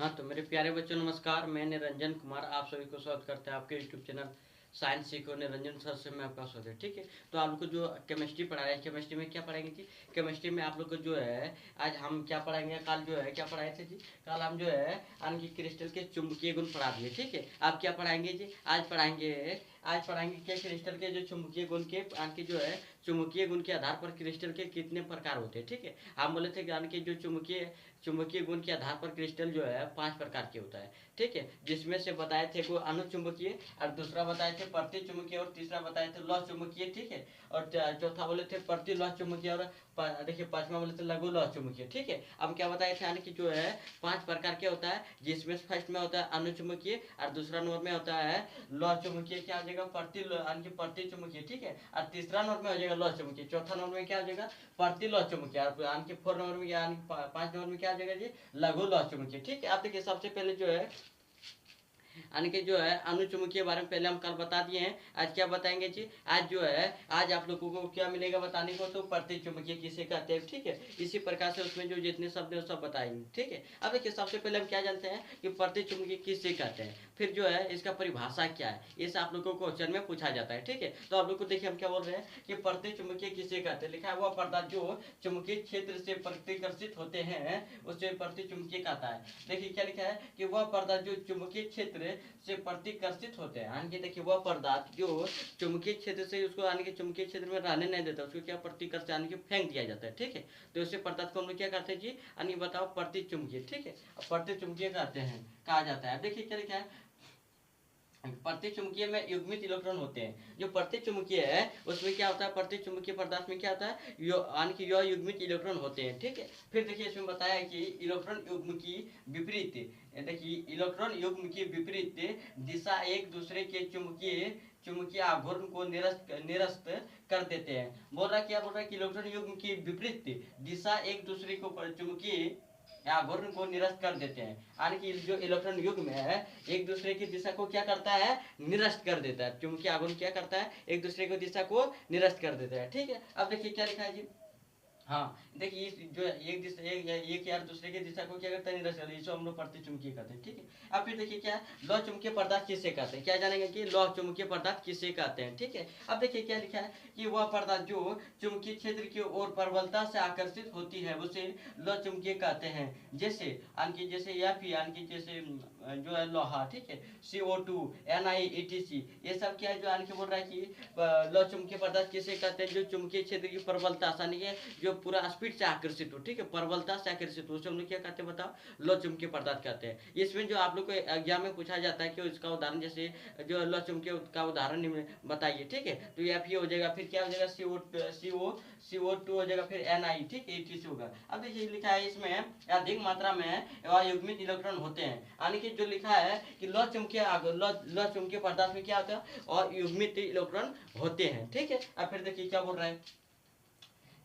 हाँ, तो मेरे प्यारे बच्चों नमस्कार। मैं निरंजन कुमार आप सभी को स्वागत करते हैं आपके यूट्यूब चैनल साइंस सीखो निरंजन सर से मैं आपका स्वागत है। ठीक है, तो आप लोग को जो केमिस्ट्री पढ़ा रहे हैं, केमिस्ट्री में क्या पढ़ाएंगे जी? केमिस्ट्री में आप लोग को जो है आज हम क्या पढ़ाएंगे, कल जो है क्या पढ़ाए थे जी? कल हम जो है अन्य क्रिस्टल के चुंबकीय गुण पढ़ा दिए। ठीक है, आप क्या पढ़ाएंगे जी? आज पढ़ाएंगे क्या? क्रिस्टल के जो चुंबकीय गुण के आणके जो है चुंबकीय गुण के आधार पर क्रिस्टल के कितने प्रकार होते हैं। ठीक है, हम बोले थे ज्ञान के जो चुंबकीय गुण के आधार पर क्रिस्टल जो है 5 प्रकार के होता है। ठीक है, जिसमें से बताए थे को अनुचुंबकीय, और दूसरा बताए थे प्रति चुंबकीय, और तीसरा बताए थे लौह चुंबकीय। ठीक है, और चौथा बोले थे प्रति लौह चुंबकीय, और देखिए पांचवा बोले थे लघु लौह चुंबकीय। ठीक है, अब क्या बताए थे यानी कि जो है 5 प्रकार के होता है, जिसमें फर्स्ट में होता है अनुचुंबकीय, और दूसरा नंबर में होता है लौह चुंबकीय, क्या हो जाएगा प्रति चुंबकीय। ठीक है, और तीसरा नंबर में हो जाएगा लौह चुंबकीय, चौथा नंबर में क्या हो जाएगा प्रति लौह चुंबकीय, और 4 नंबर में यानी 5 नंबर में क्या हो जाएगा जी लघु लौह चुंबकीय। ठीक है, आप देखिए सबसे पहले जो है यानी कि जो है अनुचुंबकीय के बारे में पहले हम कल बता दिए हैं। आज क्या बताएंगे जी? आज जो है आज आप लोगों को क्या मिलेगा बताने को, तो प्रति चुंबकीय किसे कहते हैं। ठीक है, इसी प्रकार से उसमें जो जितने शब्द है सब बताएंगे। ठीक है, अब देखिए सबसे पहले हम क्या जानते हैं कि प्रति चुंबकीय किसे कहते हैं, फिर जो है इसका परिभाषा क्या है, इसे आप लोगों को क्वेश्चन में पूछा जाता है। ठीक है, तो आप लोग को देखिए हम क्या बोल रहे हैं कि प्रति चुंबकीय किसे कहते हैं। लिखा है वह पदार्थ जो चुंबकीय क्षेत्र से प्रतिकर्षित होते हैं उसे प्रति चुंबकीय कहता है। देखिए क्या लिखा है कि वह पदार्थ जो चुंबकीय क्षेत्र से प्रतिकर्षित होते हैं, यानी कि देखिए वह पदार्थ जो चुंबकीय क्षेत्र से उसको यानी कि चुंबकीय क्षेत्र में रहने नहीं देता, उसको क्या प्रतिकर्ष यानी कि फेंक दिया जाता है। ठीक है, तो उसे पदार्थ को हम लोग क्या करते हैं जी, यानी बताओ प्रति चुंबकीय। ठीक है, प्रति चुंबकीय कहते हैं, कहा जाता है। देखिए क्या लिखा है, प्रति चुंबकीय में युग्मित इलेक्ट्रॉन होते हैं। जो प्रति चुंबकीय है उसमें क्या होता है, प्रति चुंबकीय पदार्थ में क्या होता है यानी कि यह युग्मित इलेक्ट्रॉन होते हैं। ठीक है, फिर देखिए इसमें बताया है कि इलेक्ट्रॉन युग्म की विपरीत, देखिए इलेक्ट्रॉन युग्म की विपरीत दिशा एक दूसरे के चुंबकीय चुंबकीय आघूर्ण को निरस्त कर देते हैं। बोल रहा है क्या, बोल रहा है कि इलेक्ट्रॉन युग्म की विपरीत दिशा एक दूसरे को चुंबकीय आघूर्ण को निरस्त कर देते हैं, यानी कि जो इलेक्ट्रॉन युग्म है एक दूसरे की दिशा को क्या करता है, निरस्त कर देता है। चुंबकीय आघूर्ण क्या करता है, एक दूसरे की दिशा को निरस्त कर देता है। ठीक है, अब देखिए क्या लिखा है जी। हाँ, देखिए जो एक दिशा एक यार दूसरे की दिशा को क्या करता है, निरस्त करता है, इसको हम लोग प्रति चुंबकीय कहते हैं। ठीक है, अब फिर देखिए क्या लौह चुंबकीय पदार्थ किसे कहते हैं, क्या जानेंगे कि लौह चुंबकीय पदार्थ किसे कहते हैं। ठीक है, अब देखिए क्या लिखा है कि वह पदार्थ जो चुंबकीय क्षेत्र की ओर प्रबलता से आकर्षित होती है उसे लौह चुंबकीय कहते हैं। जैसे आणखी जैसे या फिर आणखी जैसे जो है लोहा। ठीक है, CO2 NiETC ये सब क्या है जो आणखी बोल रहा है कि लौह चुंबकीय पदार्थ किसे कहते हैं, जो चुंबकीय क्षेत्र की प्रबलता आसानी है जो पूरा स्पीड से आकर्षित हो। ठीक है, प्रबलता से आकर्षित हो, उसे हम लोग क्या कहते हैं बताओ, लौह चुंबकीय पदार्थ कहते हैं। इसमें जो आप लोग को एग्जाम में पूछा जाता है कि इसका उदाहरण, जैसे जो लौह चुंबकीय का उदाहरण बताइए। ठीक है, तो ये हो जाएगा, फिर क्या हो जाएगा CO2 हो जाएगा, फिर Ni। ठीक है, ETC होगा। अब देखिए लिखा है इसमें अधिक मात्रा में युग्मित इलेक्ट्रॉन होते हैं, यानी कि जो लिखा है कि लौह चुंबकीय पदार्थ में क्या होता है और युग्मित इलेक्ट्रॉन होते हैं। ठीक है, अब फिर देखिए क्या बोल रहा है,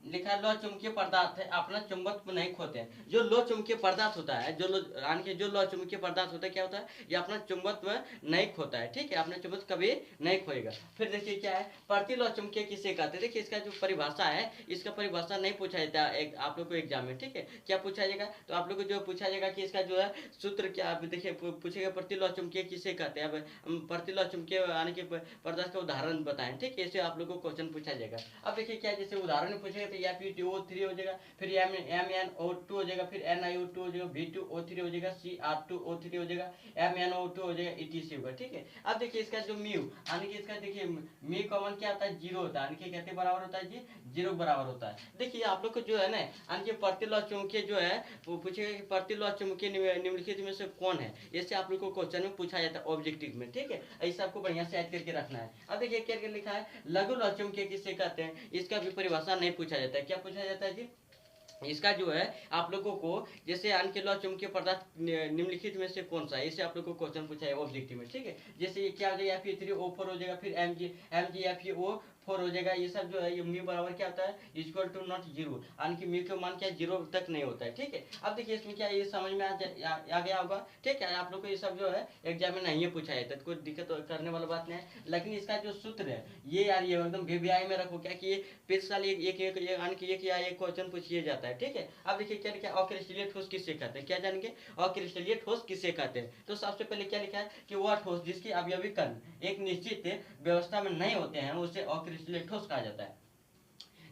लिखा है लौह चुंबकीय पदार्थ है अपना चुंबकत्व नहीं खोते हैं। जो लौह चुंबकीय पदार्थ होता है, यानी कि जो लौह चुंबकीय पदार्थ होता है क्या होता है, ये अपना चुंबकत्व नहीं खोता है। ठीक है, अपना चुंबकत्व कभी नहीं खोएगा। फिर देखिए क्या है प्रति लौह चुंबकीय किसे कहते हैं। देखिए इसका जो परिभाषा है, इसका परिभाषा नहीं पूछा जाता है आप लोग को एग्जाम में। ठीक है, क्या पूछा जाएगा, तो आप लोग को जो पूछा जाएगा कि इसका जो है सूत्र क्या, आप देखिए पूछेगा प्रति लौह चुंबकीय किसे कहते हैं। अब प्रति लौह चुंबकीय यानी कि पदार्थ का उदाहरण बताएं। ठीक है, ऐसे आप लोग को क्वेश्चन पूछा जाएगा। अब देखिए क्या, जैसे उदाहरण में पूछेगा तो FeTO3 हो जाएगा, फिर MnO2 हो जाएगा, फिर NiO2 हो जाएगा, V2O3 हो जाएगा, Cr2O3 हो जाएगा, MnO2 हो जाएगा, ETC होगा। ठीक है, अब देखिए इसका जो म्यू यानी कि इसका देखिए म्यू कॉमन क्या होता है, जीरो होता है, यानी कि कहते बराबर होता है जी, जीरो बराबर होता है। देखिए आप लोग को जो है ना यानी कि प्रति लौह चुंबकीय जो है वो पूछेगा कि प्रति लौह चुंबकीय निम्नलिखित में से कौन है, ऐसे आप लोग को क्वेश्चन में पूछा जाता है ऑब्जेक्टिव में। ठीक है, ऐसा आपको बढ़िया से याद करके रखना है। अब देखिए क्या लिखा है लघु लौह चुंबकीय किसे कहते हैं, इसका भी परिभाषा नहीं पूछा जाता है। क्या पूछा जाता है जी, इसका जो है आप लोगों को जैसे अन्य लौह चुंबकीय पदार्थ निम्नलिखित में से कौन सा है, इसे आप लोग को क्वेश्चन पूछा है ऑब्जेक्टिव में। ठीक है, जैसे ये क्या हो जाएगा Fe3O4 हो जाएगा, फिर MgFeO 4 हो जाएगा। ये सब जो है ये म्यू बराबर क्या होता है, इक्वल टू नॉट जीरो, यानी कि म्यू का मान क्या 0 तक नहीं होता है। ठीक है, अब देखिए इसमें क्या ये समझ में आ गया होगा। ठीक है, आप लोग को ये सब जो है एग्जाम में नहीं पूछा जाता, कोई दिक्कत करने वाला बात नहीं है। लेकिन इसका जो सूत्र है ये यार ये एकदम वीवीआई में रखो, क्या कि पिछले साल एक या एक क्वेश्चन पूछिए जाता है। ठीक है, अब देखिए क्या लिखा है, अक्रिस्टलीय ठोस किससे कहते हैं, क्या जानेंगे, अक्रिस्टलीय ठोस किससे कहते हैं। तो सबसे पहले क्या लिखा है कि वह ठोस जिसकी अवयवी कण एक निश्चित व्यवस्था में नहीं होते हैं उसे अक्रिस्टलीय ठोस कहा जाता है।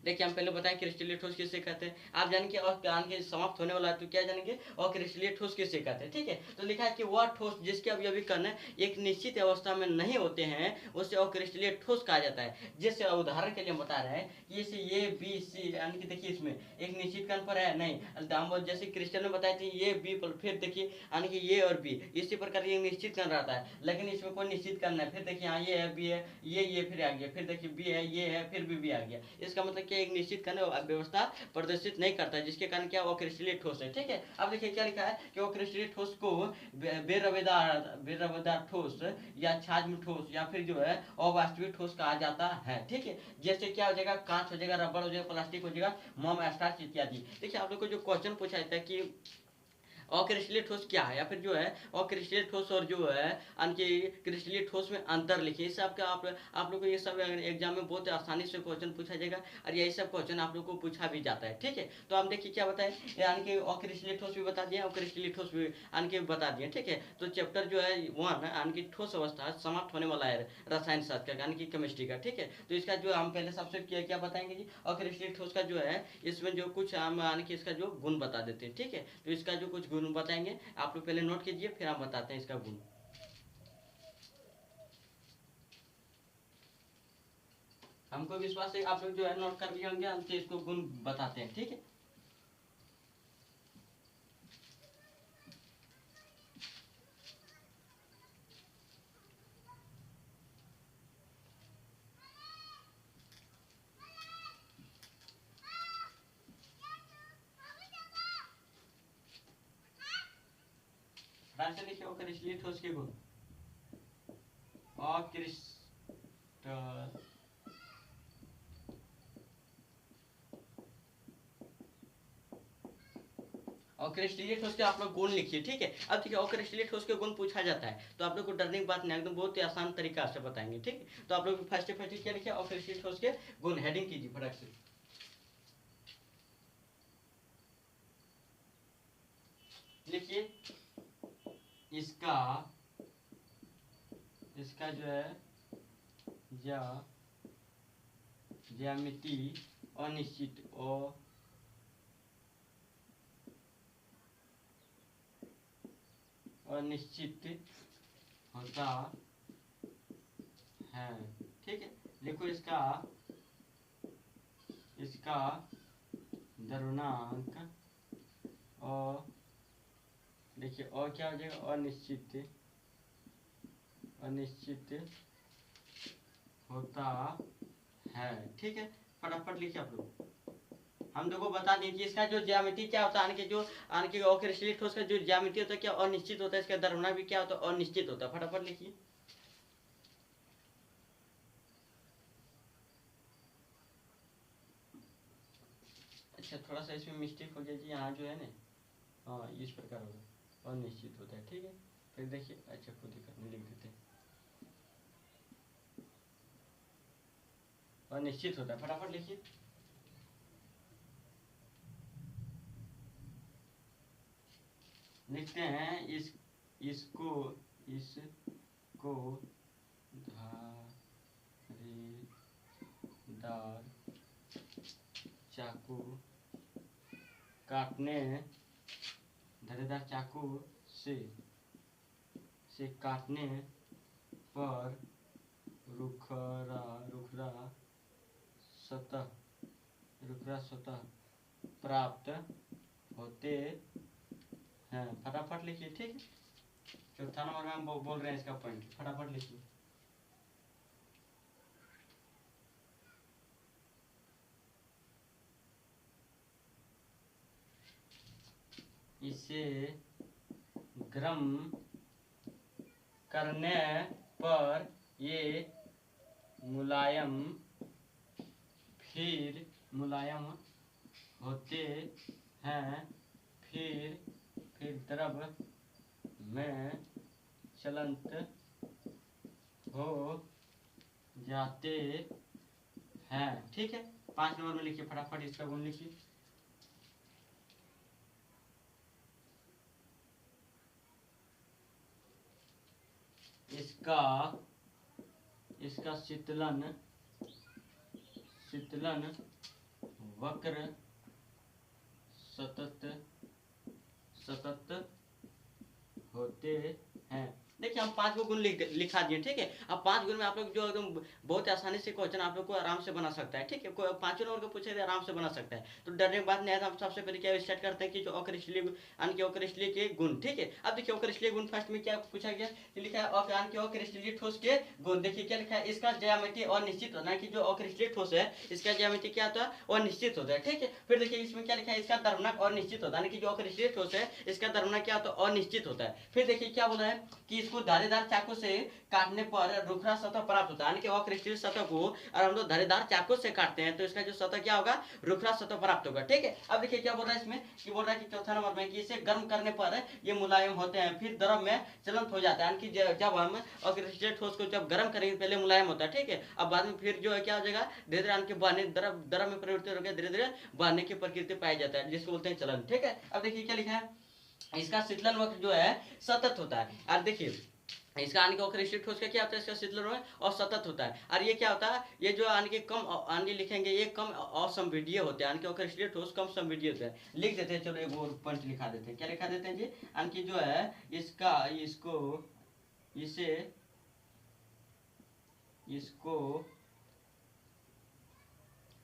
देखिए हम पहले बताएं क्रिस्टलीय ठोस किसे कहते हैं, आप जानेंगे और ज्ञान के समाप्त होने वाला है तो क्या जानेंगे, और क्रिस्टलीय ठोस किसे कहते हैं। ठीक है, तो लिखा है कि वह ठोस जिसके अवयवी कण एक निश्चित अवस्था में नहीं होते हैं उसे अक्रिस्टलीय ठोस कहा जाता है। जैसे उदाहरण के लिए बता रहे हैं कि जैसे ये बी सी, यानी कि देखिए इसमें एक निश्चित कण पर है नहीं, हम जैसे क्रिस्टल में बताए थे ये बी पर, फिर देखिए यानी कि ये और बी इसी प्रकार ये निश्चित कण रहता है, लेकिन इसमें कोई निश्चित कण नहीं। फिर देखिए यहाँ ये है, बी है, ये फिर आ गया, फिर देखिए बी है, ये है, फिर बी आ गया। इसका मतलब एक निश्चित कण व्यवस्था प्रदर्शित नहीं करता है, जिसके कारण क्या वो क्रिस्टलीय ठोस है। ठीक है, अब देखिए क्या लिखा है कि वो क्रिस्टलीय ठोस को बेरवेदार ठोस या छाज्म ठोस या फिर जो है अवास्तविक ठोस कहा जाता है। ठीक है, जैसे क्या हो जाएगा, कांच हो जाएगा, रबड़ हो जाएगा, प्लास्टिक हो जाएगा, मोम स्टार्च इत्यादि। देखिए आप लोग को जो क्वेश्चन पूछा जाता है कि अक्रिस्टलीय ठोस क्या है, या फिर जो है अक्रिस्टलीय ठोस और जो है क्रिस्टलीय ठोस में अंतर लिखिए। इससे आपका आप लोग को ये सब एग्जाम में बहुत आसानी से क्वेश्चन पूछा जाएगा, और यही सब क्वेश्चन आप लोग को पूछा भी जाता है। ठीक है, तो हम देखिए क्या बताए, यानी कि अक्रिस्टलीय ठोस भी बता दिया, अक्रिस्टलीय ठोस भी यानी कि बता दिए। ठीक है, तो चैप्टर जो है 1 यानी कि ठोस अवस्था समाप्त होने वाला है रसायन शास्त्र का, यानी कि केमिस्ट्री का। ठीक है, तो इसका जो हम पहले सबसे क्या बताएंगे जी, अक्रिस्टलीय ठोस का जो है इसमें जो कुछ हम यानी कि इसका जो गुण बता देते हैं। ठीक है, तो इसका जो कुछ गुण बताएंगे आप लोग पहले नोट कीजिए, फिर हम बताते हैं इसका गुण। हमको विश्वास है आप लोग जो है नोट कर लिए होंगे, हम तो इसको गुण बताते हैं। ठीक है, से लिखिए अक्रिस्टलीय ठोस के गुण। अक्रिस्टल अक्रिस्टलीय ठोस के आप लोग गुण लिखिए। ठीक है, अब देखिए अक्रिस्टलीय ठोस के गुण पूछा जाता है तो आप लोग को डरने की बात नहीं, एकदम बहुत ही आसान तरीका से बताएंगे। ठीक है, तो आप लोग फर्स्ट क्या लिखिए, अक्रिस्टलीय ठोस के गुण, हेडिंग कीजिए फटाक से। लिखिए इसका इसका जो है या ज्यामिति अनिश्चित और अनिश्चित होता है। ठीक है, लिखो इसका इसका द्रव्यमानक और देखिए और क्या हो जाएगा, अनिश्चित अनिश्चित होता है। ठीक है, फटाफट लिखिए आप लोग। हम लोगों को बता दें कि इसका जो ज्यामिति क्या होता है, यानी कि जो यानी कि अक्रिस्टलीय ठोस का जो ज्यामिति होता है क्या अनिश्चित होता है, इसका द्रव्यमानक भी क्या होता है, अनिश्चित होता है। फटाफट लिखिए। अच्छा थोड़ा सा इसमें मिस्टेक हो गया जी, यहाँ जो है ना, हाँ इस प्रकार होगा, अनिश्चित होता है। ठीक है, फिर देखिए, अच्छा खुद ही करने लिख देते हैं, अनिश्चित होता है। फटाफट लिखिए। लिखते हैं इसको धारीदार चाकू काटने धारीदार चाकू से काटने पर रुखरा सतह प्राप्त होते हैं। फटाफट लिखिए। ठीक है, चौथा नंबर में हम बोल रहे हैं इसका पॉइंट, फटाफट लिखिए। इसे गर्म करने पर ये मुलायम फिर मुलायम होते हैं, फिर द्रव में चलंत हो जाते हैं। ठीक है, 5 नंबर में लिखिए, फटाफट इसका गुण लिखिए। इसका शीतलन वक्र सतत होते हैं। देखिए हम 5 को गुण लिखा दिए। ठीक है, अब 5 गुण में आप लोग जो एकदम बहुत आसानी से क्वेश्चन आप लोग को आराम से बना सकता है। ठीक है, 5 नंबर को पूछे तो आराम से बना सकता है, तो डरने की बात नहीं है। हम सबसे पहले क्या स्टार्ट करते हैं कि जो अक्रिस्टलीय के गुण। ठीक है, अब देखिए अक्रिस्टलीय गुण फर्स्ट में क्या पूछा गया, लिखा है अक्रिस्टलीय ठोस के गुण। देखिए क्या लिखा है, इसका ज्यामिति अनिश्चित होना, कि जो अक्रिस्टलीय ठोस है इसका ज्यामिति क्या होता है, अनिश्चित होता है। ठीक है, फिर देखिए इसमें क्या लिखा है, इसका द्रव्यमाप अनिश्चित होता है, कि जो अक्रिस्टलीय ठोस है इसका द्रव्यमाप क्या होता है, अनिश्चित होता है। फिर देखिए क्या बोला है कि इसको धारीदार चाकू से काटने पर रुखरा सतह प्राप्त होता है, अक्रिस्टलीय सतह को और हम लोग धारीदार चाकू से काटते हैं तो इसका जो सतह क्या होगा, रुखरा सतह प्राप्त होगा। ठीक है, अब देखिए क्या बोल रहा है इसमें, कि बोल रहा है कि चौथा नंबर में कि इसे गर्म करने पर ये मुलायम होते हैं, फिर द्रव में चलंत हो जाता है, जब हम अक्रिस्टलीय ठोस को जब गर्म करेंगे पहले मुलायम होता है। ठीक है, अब बाद में फिर जो है क्या हो जाएगा, धीरे धीरे बहने द्रव में परिवर्तित होकर धीरे धीरे बहने की प्रकृति पाई जाता है, जिसको बोलते हैं चलन। ठीक है, अब देखिए क्या लिखा है, इसका शीतलन वक्र जो है सतत होता है। और देखिए इसका अक्रिस्टलीय ठोस का क्या होता है, इसका शीतलन वक्र और सतत होता है। और ये क्या होता है, ये जो कम लिखेंगे, ये कम असंपीड्य होते हैं, अक्रिस्टलीय ठोस कम संपीड्य होते हैं। लिख देते हैं, चलो एक और पॉइंट लिखा देते हैं। क्या लिखा देते हैं जी, जो है इसको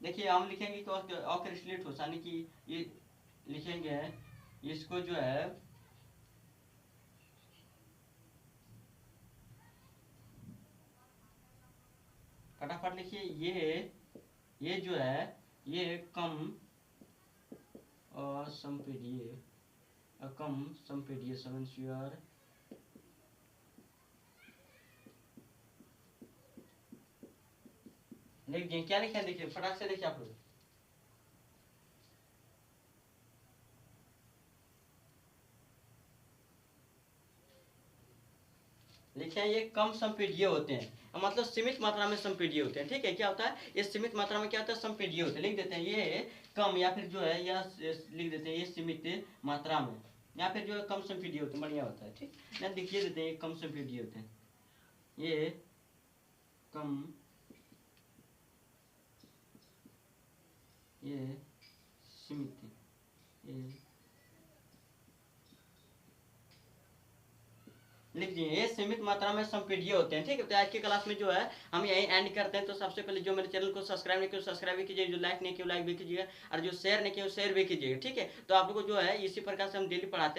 देखिए हम लिखेंगे तो अक्रिस्टलीय ठोस ये लिखेंगे, इसको जो है फटाफट लिखिए, ये जो है ये कम संपीड्य समन्वय लिख दिए। क्या लिखा है देखिए, फटाक से देखिए आप लोग, लिखे हैं ये कम संपीड्य होते हैं, मतलब सीमित मात्रा में संपीड्य होते हैं। ठीक है, क्या होता है, ये सीमित मात्रा में क्या होता है, संपीड्य होते हैं। लिख देते हैं ये कम, या फिर जो है यह लिख देते हैं ये सीमित मात्रा में, या फिर जो है कम संपीड्य होते हैं, बढ़िया होता है। ठीक, ना दिखिए देते हैं कम संपीड्य होते हैं, ये कम, ये सीमित, ये लिख दिए, ये सीमित मात्रा में संपीड्य होते हैं। ठीक है, तो आज की क्लास में जो है हम यही एंड करते हैं। तो सबसे पहले जो मेरे चैनल को सब्सक्राइब नहीं किया सब्सक्राइब भी कीजिए, जो लाइक नहीं किया लाइक भी कीजिएगा, और जो शेयर नहीं किया शेयर भी कीजिएगा। ठीक है, तो आप लोगों को जो है इसी प्रकार से हम डेली पढ़ाते हैं।